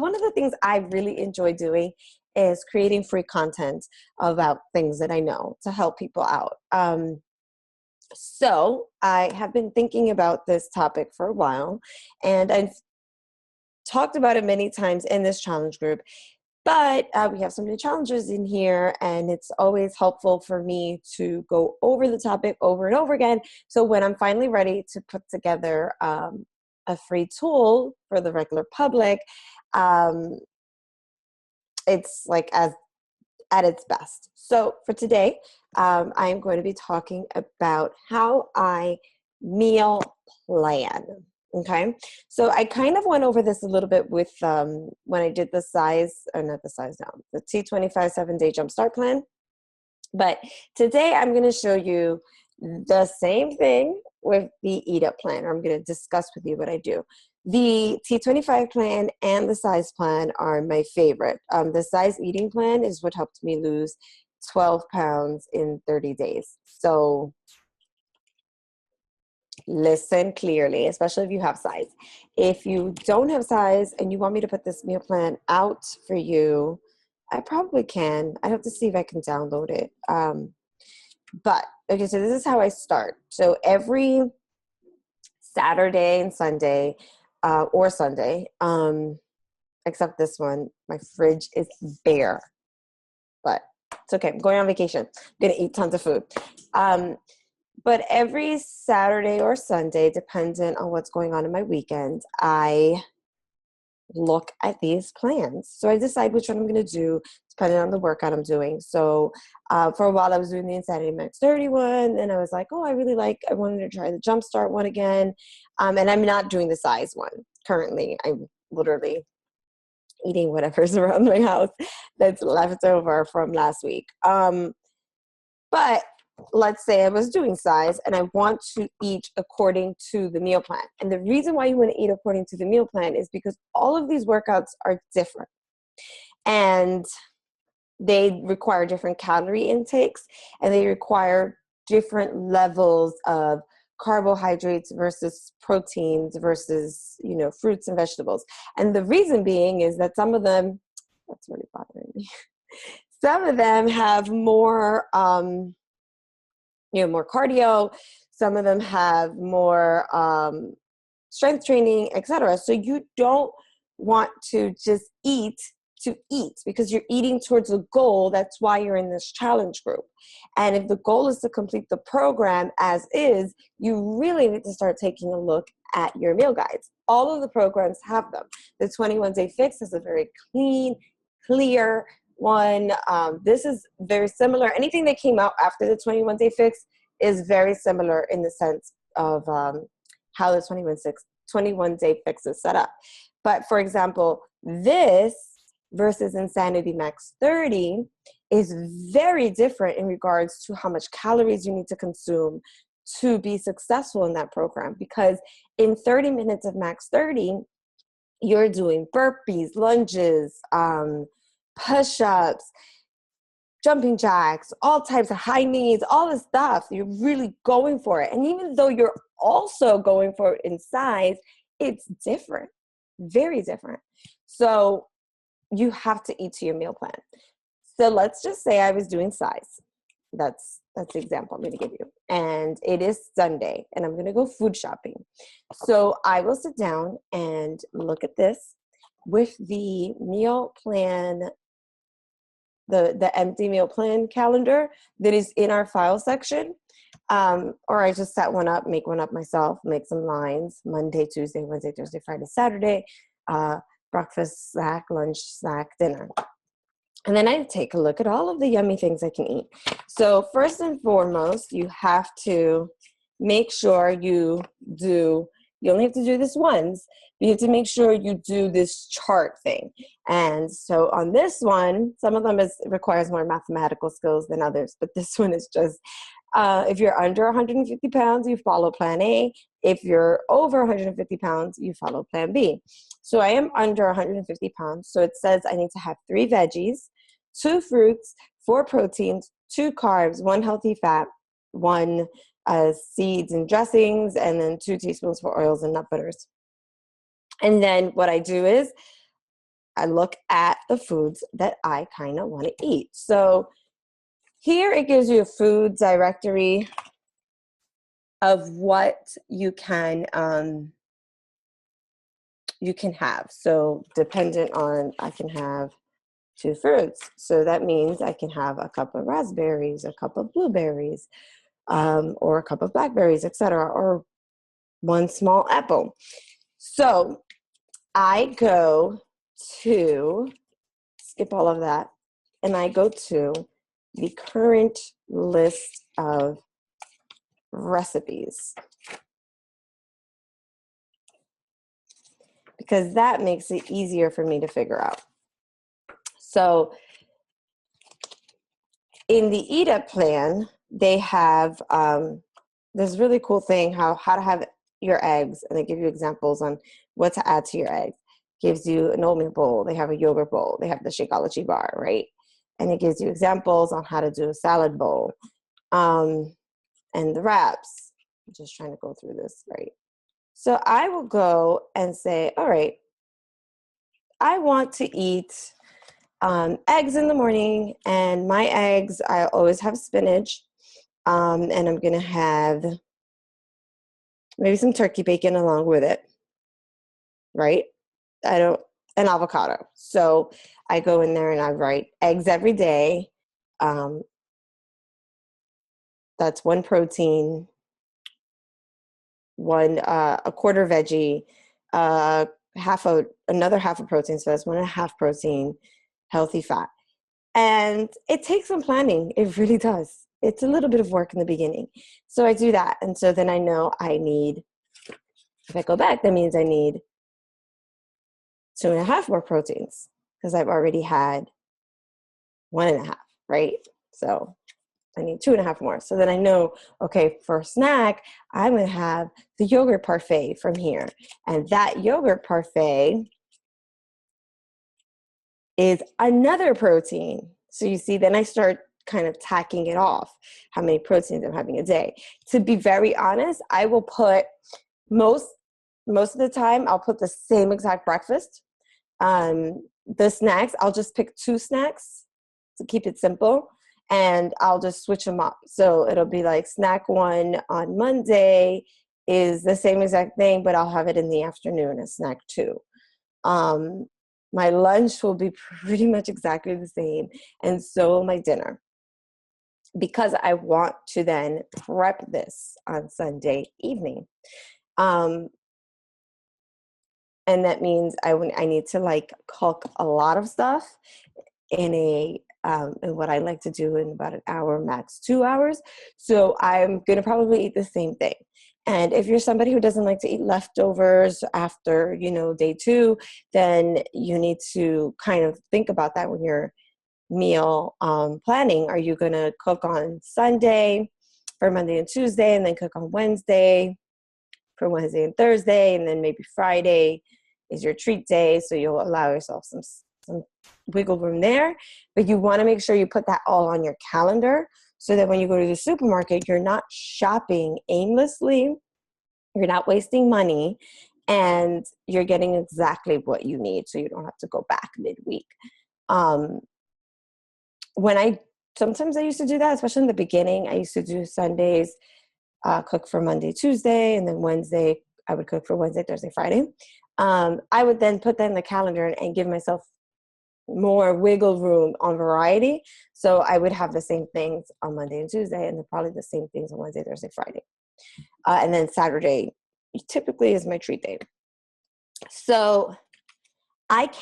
one of the things I really enjoy doing is creating free content about things that I know to help people out. So I have been thinking about this topic for a while, and I've talked about it many times in this challenge group, but we have so many challenges in here, and it's always helpful for me to go over the topic over and over again. So when I'm finally ready to put together a free tool for the regular public, um, it's like as at its best. So for today, I'm going to be talking about how I meal plan. Okay, so I kind of went over this a little bit with when I did the CIZE, or not the CIZE now, the T25 7-day Jumpstart Plan. But today I'm going to show you the same thing with the Eat Up Plan, or I'm going to discuss with you what I do. The T25 plan and the CIZE plan are my favorite. The CIZE eating plan is what helped me lose 12 pounds in 30 days. So listen clearly, especially if you have CIZE. If you don't have CIZE and you want me to put this meal plan out for you, I probably can. I have to see if I can download it. But okay, so this is how I start. So every Saturday and Sunday, or Sunday, except this one, my fridge is bare, but it's okay. I'm going on vacation. I'm gonna eat tons of food. But every Saturday or Sunday, depending on what's going on in my weekend, I look at these plans. So I decide which one I'm going to do depending on the workout I'm doing. So for a while I was doing the Insanity Max 30 one, and I was like, oh, I wanted to try the Jumpstart one again. And I'm not doing the CIZE one currently. I'm literally eating whatever's around my house that's left over from last week. But let's say I was doing CIZE and I want to eat according to the meal plan. And the reason why you want to eat according to the meal plan is because all of these workouts are different, and they require different calorie intakes, and they require different levels of carbohydrates versus proteins versus, fruits and vegetables. And the reason being is that some of them, that's really bothering me, some of them have more, more cardio. Some of them have more strength training, etc. So you don't want to just eat to eat, because you're eating towards a goal. That's why you're in this challenge group. And if the goal is to complete the program as is, you really need to start taking a look at your meal guides. All of the programs have them. The 21-day fix is a very clean, clear one. This is very similar. Anything that came out after the 21-day fix is very similar in the sense of how the 21-day fix is set up. But for example, this versus Insanity Max 30 is very different in regards to how much calories you need to consume to be successful in that program. Because in 30 minutes of Max 30, you're doing burpees, lunges, push-ups, jumping jacks, all types of high knees, all this stuff. You're really going for it. And even though you're also going for it in CIZE, it's different, very different. So you have to eat to your meal plan. So let's just say I was doing CIZE. That's the example I'm going to give you. And it is Sunday, and I'm going to go food shopping. So I will sit down and look at this with the meal plan, the empty meal plan calendar that is in our file section. Or I just set one up, make one up myself, make some lines: Monday, Tuesday, Wednesday, Thursday, Friday, Saturday, breakfast, snack, lunch, snack, dinner. And then I take a look at all of the yummy things I can eat. So first and foremost, you have to make sure you only have to do this once, but you have to make sure you do this chart thing. And so on this one, some of them requires more mathematical skills than others, but this one is just, if you're under 150 pounds, you follow plan A. If you're over 150 pounds, you follow plan B. So I am under 150 pounds. So it says I need to have 3 veggies, 2 fruits, 4 proteins, 2 carbs, 1 healthy fat, 1 seeds and dressings, and then 2 teaspoons for oils and nut butters. And then what I do is I look at the foods that I kind of want to eat. So here it gives you a food directory of what you can have. So dependent on, I can have 2 fruits. So that means I can have a cup of raspberries, a cup of blueberries, or a cup of blackberries, etc., or 1 small apple. So I go to, skip all of that, and I go to the current list of recipes, because that makes it easier for me to figure out. So in the Eat Up plan, they have this really cool thing, how to have your eggs, and they give you examples on what to add to your eggs. Gives you an oatmeal bowl, they have a yogurt bowl, they have the Shakeology bar, right? And it gives you examples on how to do a salad bowl, and the wraps. I'm just trying to go through this, right? So I will go and say, all right, I want to eat eggs in the morning, and my eggs, I always have spinach, and I'm gonna have maybe some turkey bacon along with it, right? An avocado. So I go in there and I write eggs every day. That's 1 protein, a quarter veggie, another half a protein, so that's 1.5 protein, healthy fat. And it takes some planning. It really does. It's a little bit of work in the beginning. So I do that. And so then I know I need, if I go back, that means I need 2.5 more proteins, because I've already had 1.5, right? So I need 2.5 more. So then I know, okay, for snack, I'm going to have the yogurt parfait from here. And that yogurt parfait is another protein. So you see, then I start kind of tacking it off, how many proteins I'm having a day. To be very honest, I will put most of the time, I'll put the same exact breakfast. The snacks, I'll just pick 2 snacks to keep it simple, and I'll just switch them up. So it'll be like snack 1 on Monday is the same exact thing, but I'll have it in the afternoon as snack 2. My lunch will be pretty much exactly the same, and so will my dinner, because I want to then prep this on Sunday evening. And that means I need to like cook a lot of stuff in what I like to do in about 1 hour, max 2 hours. So I'm going to probably eat the same thing. And if you're somebody who doesn't like to eat leftovers after, day 2, then you need to kind of think about that when you're meal planning. Are you going to cook on Sunday for Monday and Tuesday, and then cook on Wednesday for Wednesday and Thursday, and then maybe Friday is your treat day, so you'll allow yourself some wiggle room there. But you want to make sure you put that all on your calendar, so that when you go to the supermarket, you're not shopping aimlessly, you're not wasting money, and you're getting exactly what you need, so you don't have to go back midweek. Sometimes I used to do that, especially in the beginning. I used to do Sundays, cook for Monday, Tuesday, and then Wednesday, I would cook for Wednesday, Thursday, Friday. I would then put that in the calendar and give myself more wiggle room on variety. So I would have the same things on Monday and Tuesday, and then probably the same things on Wednesday, Thursday, Friday. And then Saturday typically is my treat day. So what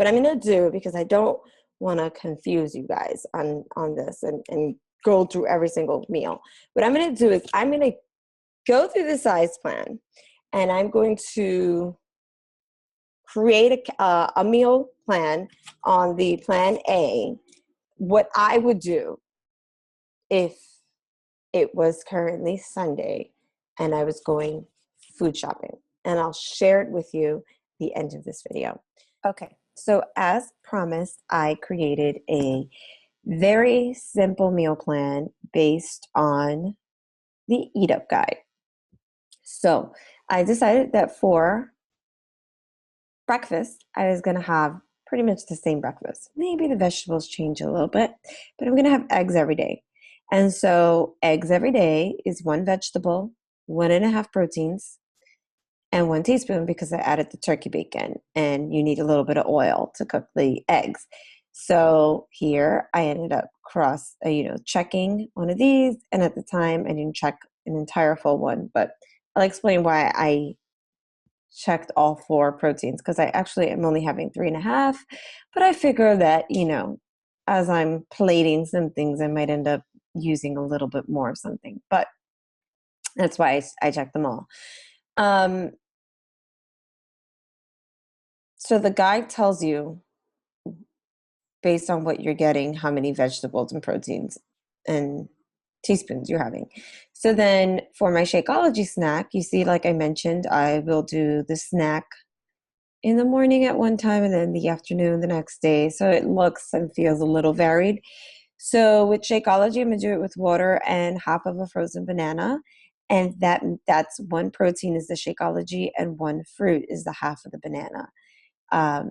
I'm going to do, because I don't want to confuse you guys on this and go through every single meal. What I'm going to do is I'm going to go through the CIZE plan, and I'm going to create a meal plan on the plan A, what I would do if it was currently Sunday and I was going food shopping. And I'll share it with you at the end of this video. Okay, so as promised, I created a very simple meal plan based on the Eat Up guide. So I decided that for breakfast, I was going to have pretty much the same breakfast. Maybe the vegetables change a little bit, but I'm going to have eggs every day. And so, eggs every day is one vegetable, one and a half proteins, and 1 teaspoon because I added the turkey bacon, and you need a little bit of oil to cook the eggs. So here I ended up checking one of these, and at the time I didn't check an entire full one, but I'll explain why I checked all 4 proteins because I actually am only having 3.5, but I figure that, as I'm plating some things, I might end up using a little bit more of something, but that's why I checked them all. So the guide tells you, based on what you're getting, how many vegetables and proteins and teaspoons you're having. So then for my Shakeology snack, you see, like I mentioned, I will do the snack in the morning at one time and then the afternoon the next day. So it looks and feels a little varied. So with Shakeology, I'm gonna do it with water and half of a frozen banana. And that's 1 protein is the Shakeology and 1 fruit is the half of the banana.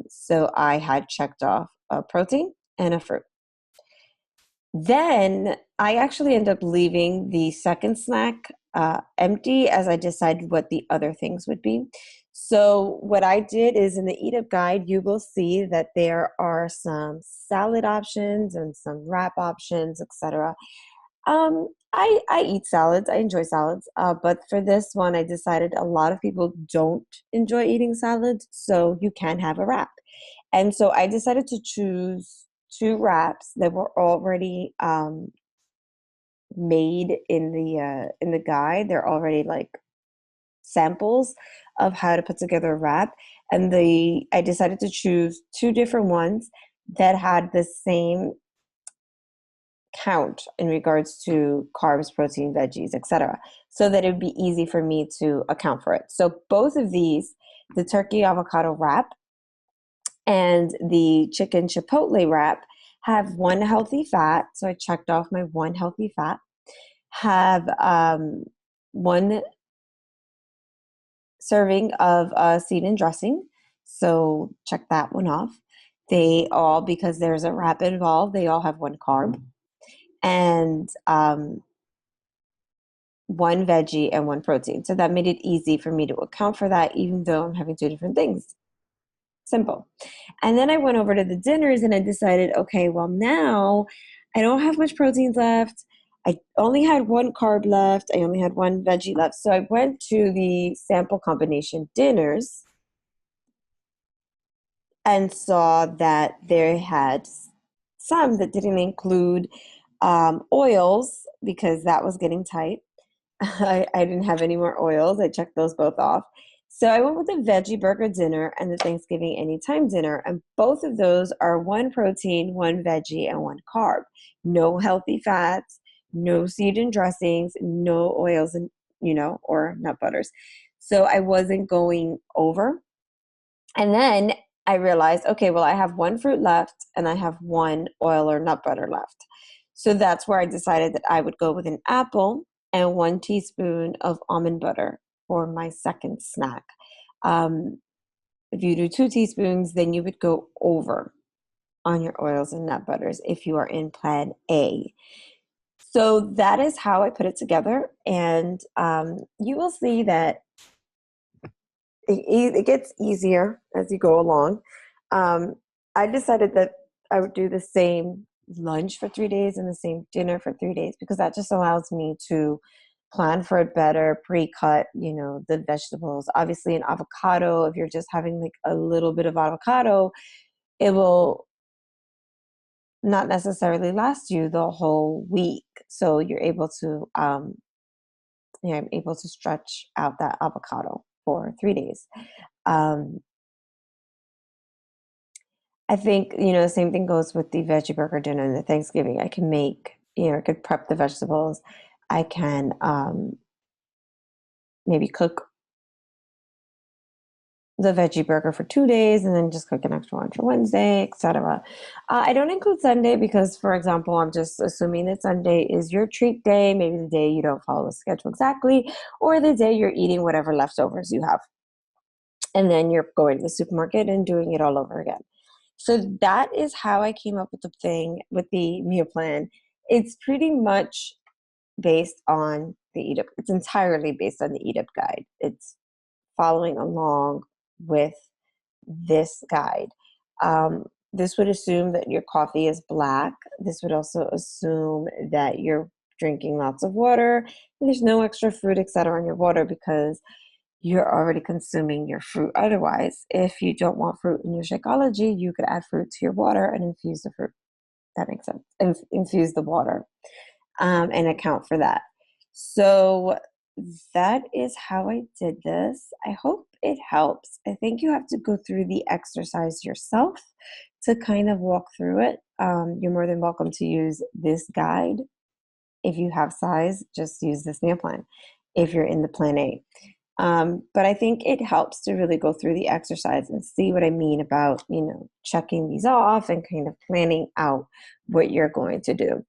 So I had checked off a protein and a fruit. Then I actually end up leaving the second snack empty as I decided what the other things would be. So what I did is in the Eat Up guide, you will see that there are some salad options and some wrap options, etc. I eat salads. I enjoy salads. But for this one, I decided a lot of people don't enjoy eating salads, so you can have a wrap. And so I decided to choose 2 wraps that were already made in the guide. They're already like samples of how to put together a wrap, and I decided to choose 2 different ones that had the same count in regards to carbs, protein, veggies, etc., so that it would be easy for me to account for it. So both of these, the turkey avocado wrap and the chicken chipotle wrap, have 1 healthy fat. So I checked off my 1 healthy fat. Have 1 serving of seed-in dressing. So check that one off. They all, because there's a wrap involved, they all have 1 carb. And 1 veggie and 1 protein. So that made it easy for me to account for that, even though I'm having 2 different things. Simple. And then I went over to the dinners and I decided, okay, well, now I don't have much proteins left. I only had 1 carb left. I only had 1 veggie left. So I went to the sample combination dinners and saw that they had some that didn't include oils because that was getting tight. I didn't have any more oils. I checked those both off. So I went with the veggie burger dinner and the Thanksgiving anytime dinner. And both of those are 1 protein, 1 veggie, and 1 carb. No healthy fats, no seed-in dressings, no oils and or nut butters. So I wasn't going over. And then I realized, okay, well, I have 1 fruit left and I have 1 oil or nut butter left. So that's where I decided that I would go with an apple and 1 teaspoon of almond butter for my second snack. If you do 2 teaspoons, then you would go over on your oils and nut butters if you are in plan A. So that is how I put it together. And you will see that it gets easier as you go along. I decided that I would do the same lunch for 3 days and the same dinner for 3 days because that just allows me to plan for it better, pre-cut, the vegetables. Obviously, an avocado, if you're just having like a little bit of avocado, it will not necessarily last you the whole week. So you're able to, I'm able to stretch out that avocado for 3 days. I think, the same thing goes with the veggie burger dinner and the Thanksgiving. I can make, I could prep the vegetables. I can maybe cook the veggie burger for 2 days and then just cook an extra one for Wednesday, etc. I don't include Sunday because, for example, I'm just assuming that Sunday is your treat day, maybe the day you don't follow the schedule exactly, or the day you're eating whatever leftovers you have. and then you're going to the supermarket and doing it all over again. So that is how I came up with the thing with the meal plan. It's pretty much based on the Eat Up. It's entirely based on the Eat Up guide. It's following along with this guide. This would assume that your coffee is black. This would also assume that you're drinking lots of water. And there's no extra fruit, etc., in your water because you're already consuming your fruit. Otherwise, if you don't want fruit in your Shakeology, you could add fruit to your water and infuse the fruit. That makes sense. Infuse the water and account for that. So that is how I did this. I hope it helps. I think you have to go through the exercise yourself to kind of walk through it. You're more than welcome to use this guide. If you have CIZE, just use this meal plan if you're in the Plan A. But I think it helps to really go through the exercise and see what I mean about, checking these off and kind of planning out what you're going to do.